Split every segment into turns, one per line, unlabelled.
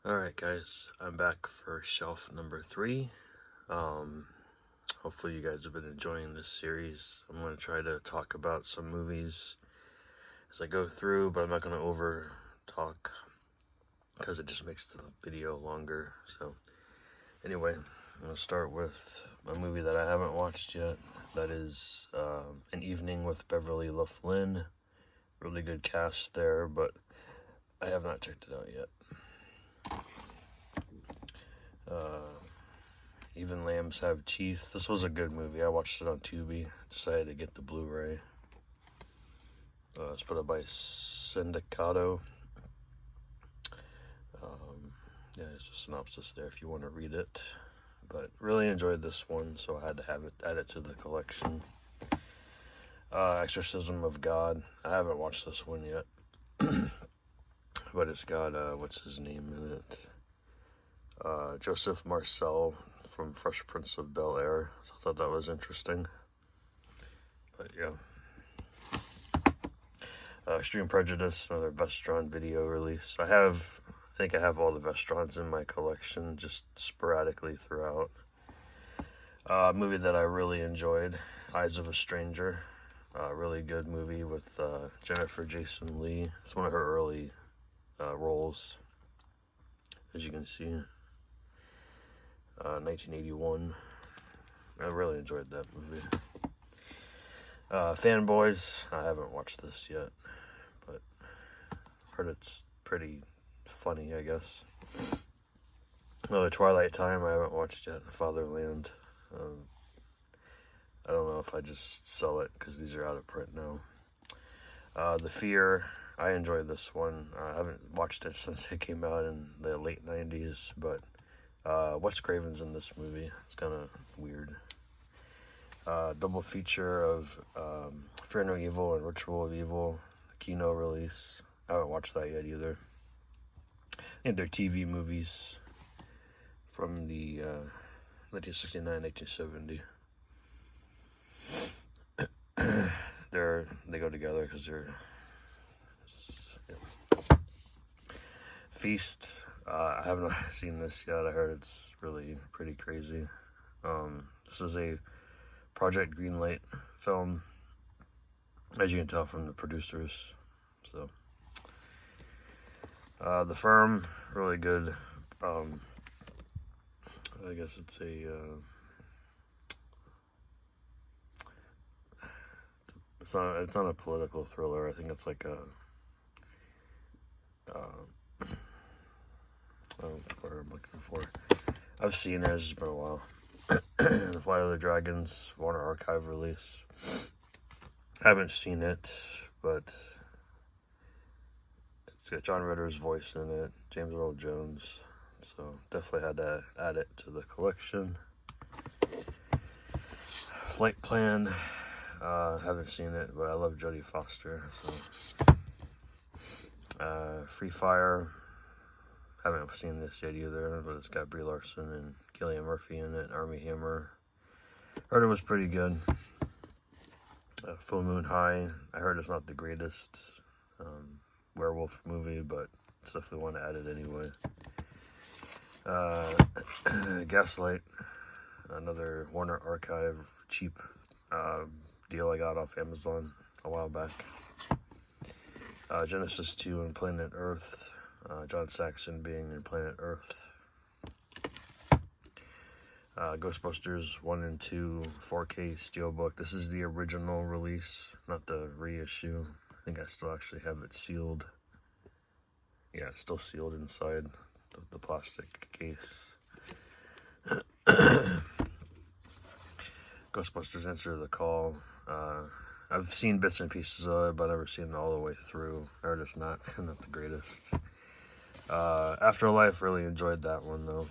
Alright guys, I'm back for shelf number 3. Hopefully you guys have been enjoying this series. I'm going to try to talk about some movies as I go through, but I'm not going to over talk because it just makes the video longer. So anyway, I'm going to start with a movie that I haven't watched yet. That is An Evening with Beverly Loughlin. Really good cast there, but I have not checked it out yet. Even Lambs Have Teeth. This was a good movie. I watched it on Tubi. Decided to get the Blu-ray. It's put up by Syndicato. Yeah, there's a synopsis there if you want to read it. But really enjoyed this one, so I had to add it to the collection. Exorcism of God. I haven't watched this one yet. But it's got, what's his name in it? Joseph Marcel from Fresh Prince of Bel-Air. So I thought that was interesting. But yeah. Extreme Prejudice, another Vestron video release. I think I have all the Vestrons in my collection, just sporadically throughout. Movie that I really enjoyed, Eyes of a Stranger. Really good movie with Jennifer Jason Leigh. It's one of her early roles, as you can see. 1981. I really enjoyed that movie. Fanboys. I haven't watched this yet, but heard it's pretty funny, I guess. The Twilight Time. I haven't watched yet. Fatherland. I don't know if I just sell it because these are out of print now. The Fear. I enjoyed this one. I haven't watched it since it came out in the late 90s, but Wes Craven's in this movie. It's kind of weird. Double feature of Fear No Evil and Ritual of Evil, Kino release. I haven't watched that yet either. I think they're TV movies from the 1969, 1970. They go together because they're... Yeah. Feast. I haven't seen this yet. I heard it's really pretty crazy. This is a Project Greenlight film, as you can tell from the producers. So, The Firm, really good. I guess it's it's not a political thriller. I think it's like a what I'm looking for. I've seen it, it's just been a while. The Flight of the Dragons, Warner Archive release. Haven't seen it, but it's got John Ritter's voice in it, James Earl Jones, so definitely had to add it to the collection. Flight Plan, haven't seen it, but I love Jodie Foster, so. Free Fire, haven't seen this yet either, but it's got Brie Larson and Cillian Murphy in it, Armie Hammer. Heard it was pretty good. Full Moon High, I heard it's not the greatest werewolf movie, but it's definitely one to add it anyway. Gaslight, another Warner Archive cheap deal I got off Amazon a while back. Genesis 2 and Planet Earth, John Saxon being in Planet Earth. Ghostbusters 1 and 2 4K Steelbook. This is the original release, not the reissue. I think I still actually have it sealed. Yeah, it's still sealed inside the plastic case. Ghostbusters Answer the Call. I've seen bits and pieces of it, but I've never seen it all the way through. I heard it's not the greatest. Afterlife, really enjoyed that one though.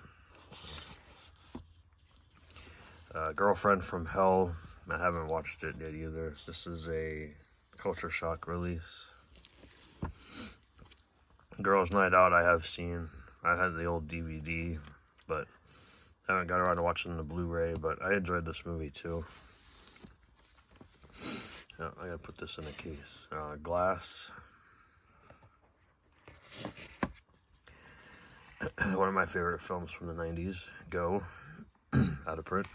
Girlfriend from Hell, I haven't watched it yet either. This is a Culture Shock release. Girls Night Out, I have seen. I had the old DVD, but I haven't got around to watching the Blu-ray, but I enjoyed this movie too. Oh, I gotta put this in a case. Glass. One of my favorite films from the 90s, Go, out of print.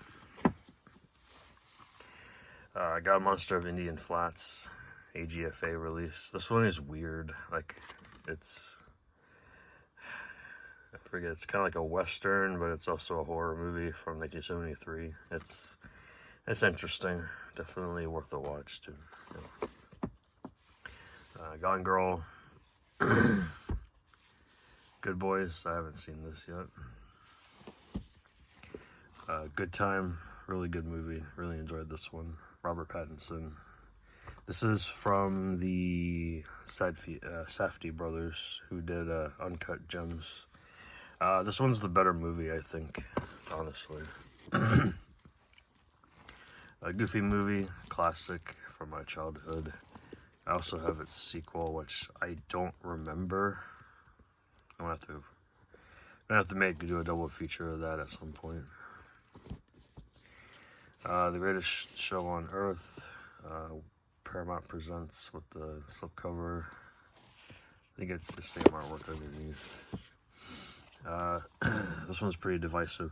God Monster of Indian Flats, AGFA release. This one is weird. Like, it's, I forget, it's kind of like a Western, but it's also a horror movie from 1973. It's interesting. Definitely worth a watch, too. Yeah. Gone Girl. Good Boys. I haven't seen this yet. Good Time. Really good movie. Really enjoyed this one. Robert Pattinson. This is from the Safdie brothers, who did Uncut Gems. This one's the better movie, I think, honestly. A goofy movie, classic from my childhood. I also have its sequel, which I don't remember. I'm gonna have to do a double feature of that at some point. The Greatest Show on Earth. Paramount presents with the slipcover. I think it's the same artwork underneath. This one's pretty divisive.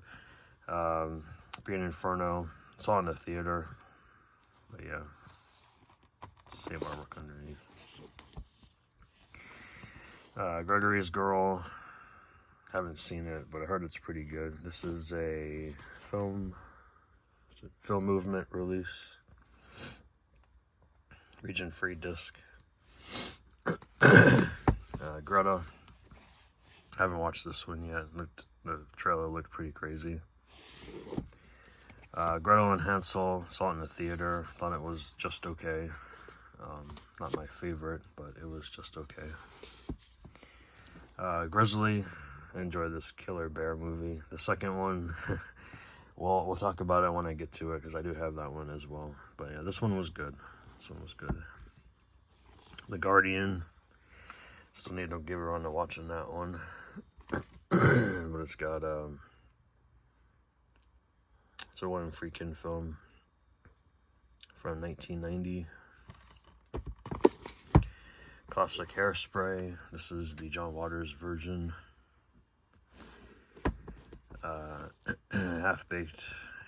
Green Inferno. Saw in the theater, but yeah, same artwork underneath. Gregory's Girl. Haven't seen it, but I heard it's pretty good. This is a film movement release. Region free disc. Greta. I haven't watched this one yet. The trailer looked pretty crazy. Gretel and Hansel, saw it in the theater, thought it was just okay. Not my favorite, but it was just okay. Grizzly, I enjoyed this Killer Bear movie. The second one, well, we'll talk about it when I get to it, because I do have that one as well. But yeah, this one was good. The Guardian, still need to give around to watching that one. But it's got, it's a one freaking film from 1990. Classic Hairspray. This is the John Waters version. Half-Baked.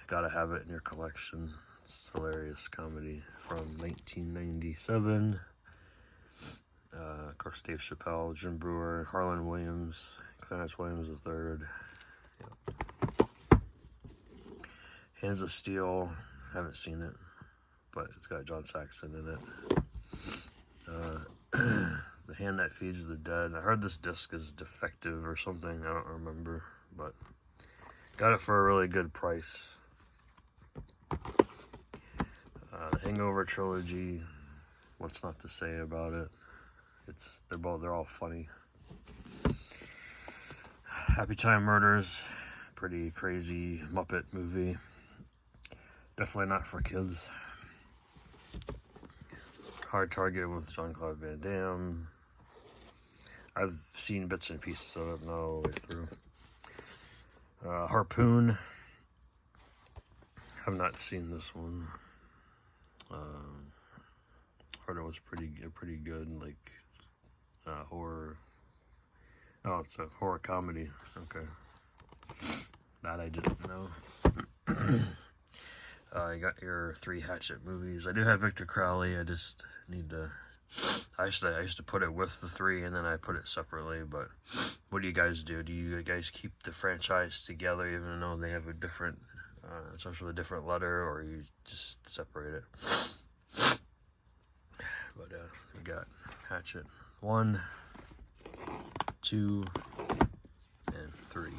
Gotta have it in your collection. It's a hilarious comedy from 1997. Of course, Dave Chappelle, Jim Brewer, Harlan Williams, Clarence Williams III. Yep. Hands of Steel. Haven't seen it, but it's got John Saxon in it. The Hand That Feeds the Dead. I heard this disc is defective or something. I don't remember, but got it for a really good price. The Hangover trilogy. What's not to say about it? They're all funny. Happy Time Murders. Pretty crazy Muppet movie. Definitely not for kids. Hard Target with Jean-Claude Van Damme. I've seen bits and pieces of it, not all the way through. Harpoon. Have not seen this one. Heard it was pretty good, like horror. Oh, it's a horror comedy. Okay, that I didn't know. You got your 3 Hatchet movies. I do have Victor Crowley. I just need to. I used to put it with the 3, and then I put it separately. But what do you guys do? Do you guys keep the franchise together, even though they have a different, essentially a different letter, or you just separate it? But we got Hatchet 1, 2, and 3.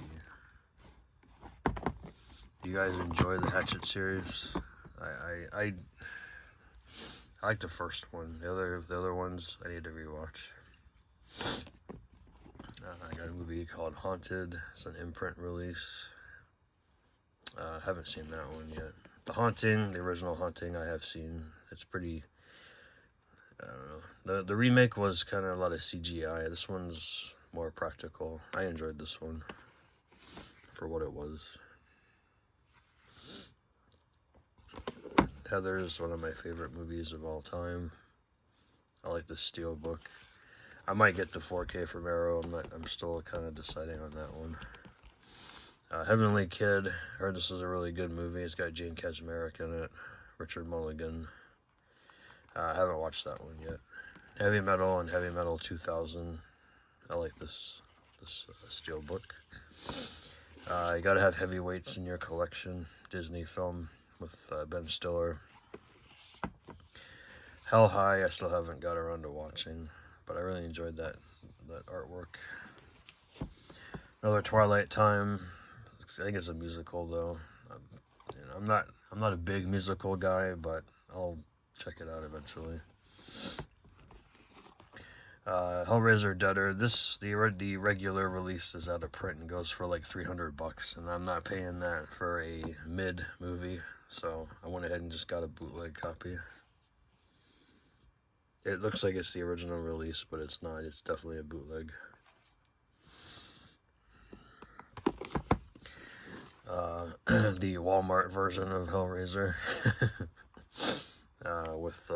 Do you guys enjoy the Hatchet series? I like the first one. The other ones I need to rewatch. I got a movie called Haunted. It's an imprint release. Haven't seen that one yet. The Haunting, the original Haunting, I have seen. It's pretty. I don't know. The remake was kind of a lot of CGI. This one's more practical. I enjoyed this one for what it was. Heather is one of my favorite movies of all time. I like the Steelbook. I might get the 4K from Arrow. I'm still kind of deciding on that one. Heavenly Kid. I heard this is a really good movie. It's got Jane Kaczmarek in it. Richard Mulligan. I haven't watched that one yet. Heavy Metal and Heavy Metal 2000. I like this steel book. You gotta have heavyweights in your collection. Disney film with Ben Stiller. Hell High, I still haven't got around to watching, but I really enjoyed that artwork. Another Twilight Time. I think it's a musical though. I'm not a big musical guy, but I'll check it out eventually. Hellraiser Deader. The regular release is out of print and goes for like $300, and I'm not paying that for a mid movie, so I went ahead and just got a bootleg copy. It looks like it's the original release, but it's not. It's definitely a bootleg. The Walmart version of Hellraiser. With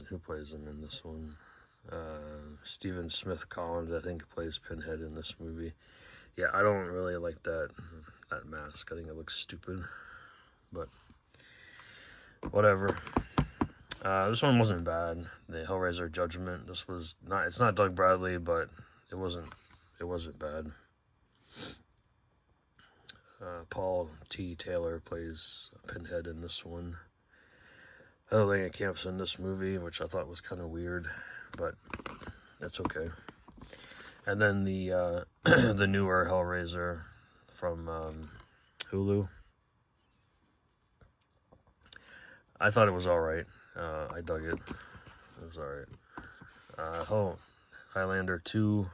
who plays him in this one? Stephen Smith Collins, I think, plays Pinhead in this movie. Yeah, I don't really like that mask. I think it looks stupid, but whatever. This one wasn't bad. The Hellraiser Judgment. This was not. It's not Doug Bradley, but it wasn't bad. Paul T. Taylor plays Pinhead in this one. Howling camps in this movie, which I thought was kind of weird, but that's okay. And then the the newer Hellraiser from Hulu. I thought it was all right. I dug it. It was all right. Highlander 2.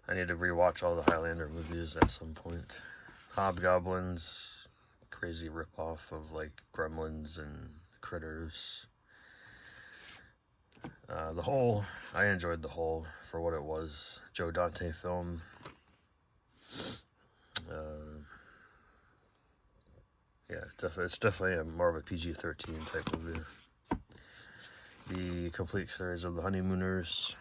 I need to rewatch all the Highlander movies at some point. Hobgoblins, crazy ripoff of like Gremlins and Critters. The Hole, I enjoyed The Hole for what it was. Joe Dante film. Yeah, it's definitely more of a PG-13 type movie. The complete series of The Honeymooners.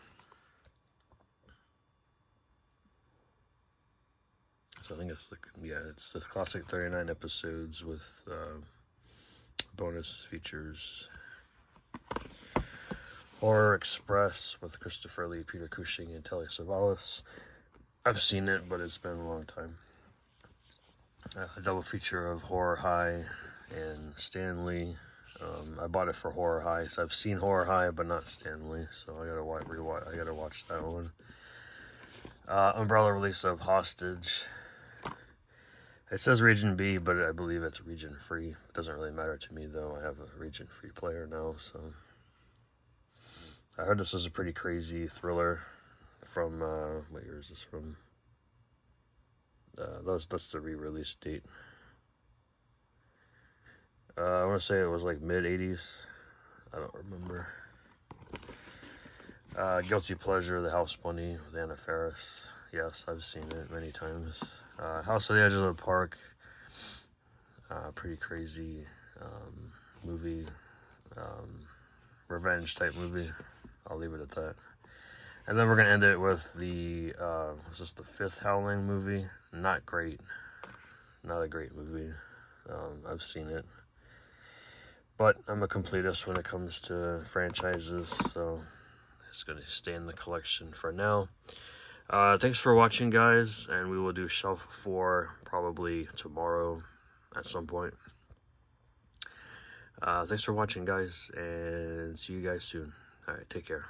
So I think it's the classic 39 episodes with bonus features. Horror Express with Christopher Lee, Peter Cushing, and Telly Savalas. I've seen it, but it's been a long time. A double feature of Horror High and Stanley. I bought it for Horror High, so I've seen Horror High, but not Stanley, so I gotta watch that one. Umbrella release of Hostage. It says region B, but I believe it's region free. It doesn't really matter to me though. I have a region free player now, so. I heard this was a pretty crazy thriller from, what year is this from? That's the re-release date. I want to say it was like mid-80s. I don't remember. Guilty Pleasure, The House Bunny with Anna Faris. Yes, I've seen it many times. House on the Edge of the Park. Pretty crazy movie. Revenge type movie. I'll leave it at that. And then we're going to end it with was this the 5th Howling movie? Not great. Not a great movie. I've seen it. But I'm a completist when it comes to franchises, so it's going to stay in the collection for now. Thanks for watching, guys, and we will do Shelf 4 probably tomorrow at some point. Thanks for watching, guys, and see you guys soon. All right, take care.